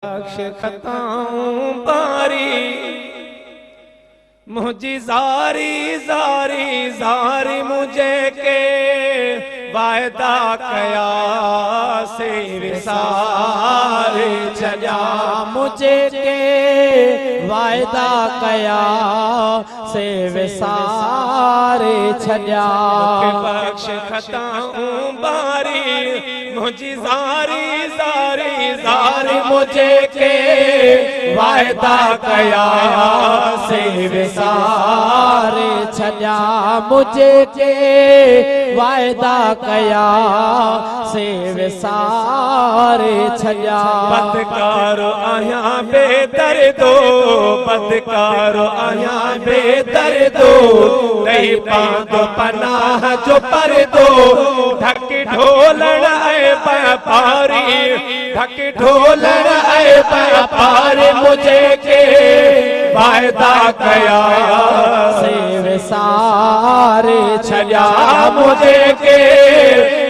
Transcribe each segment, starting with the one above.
बख्श खताऊं बारी मुझी जारी जारी जारी मुझे के वायदा कया से विसारे छजा मुझे के वायदा कया से विसारे छजा बख्श खताऊं बारी मुझी जारी जारी जारी मुझे के वायदा कया से विसारे छजा मुझे के वायदा कया से विसारे छजा बदकारो आया बेदर्दो बदकारो आया बेदर्दो नहीं पादो पनाह जो पर दो ढक ढोलण आए व्यापारी ढक ढोलण आए व्यापारी मुझे के वायदा कया से विसारे छजा मुझे के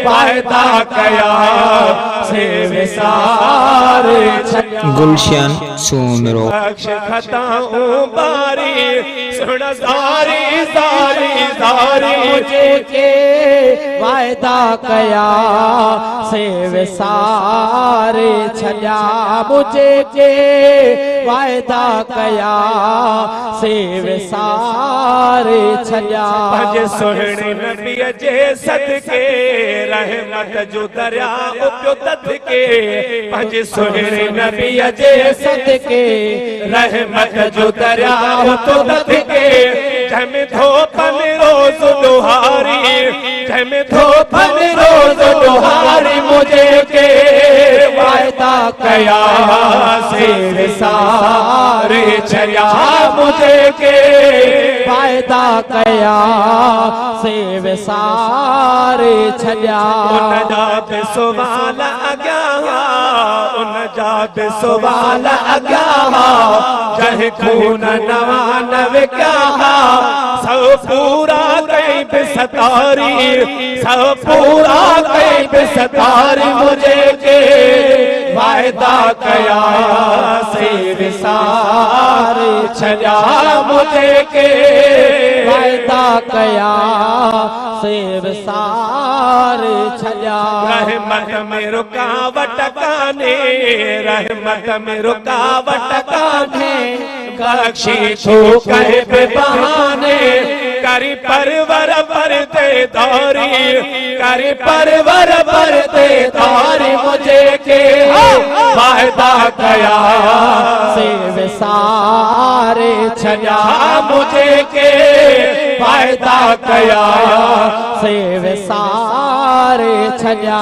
वायदा कया से विसारे छजा गुलशन सोनरो बख्श खताऊं बारी सुन सारी सारी सारी मुझे के वायदा कया से विसारे छजा मुझे के वायदा कया से विसारे छजा भज सुहणे नबी जे सदके रहमत जो दरिया उपयो दद के भज सुहणे नबी जे सदके रहमत जो दरिया उपयो दद के जम धोपन रोज दुहारी जम धोपन रोज दुहारी मुझे के वायदा कया से विसारे छया मुझे के वायदा कया से विसारे छजा उन जात सुवाल अग्या उन जात सुवाल अग्या जह खून नवा नव क्या सब पूरा कहीं पे सतारी सब पूरा कहीं पे सतारी मुझे के वायदा कया से विसारे छजा मुझे के वायदा कया से विसारे छजा रहमत में रुकावट काने रहमत में रुकावट काने बख्शी छू कहे पे बहाने करी परवर बरते दौरी करी परवर बरते दौरी मुझे के वायदा कया से विसारे छजा मुझे के वायदा कया से विसारे छजा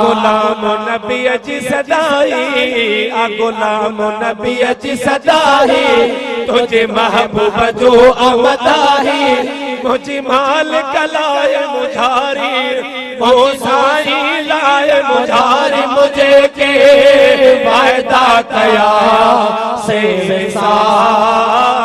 गुलाम नबी जी सदाई गुलाम नबी जी सदाई तुझे महबूब जो अमदाही मुझे माल कलाय मुझारी वो साई लाए मुझारी मुझे के वायदा कया से विसार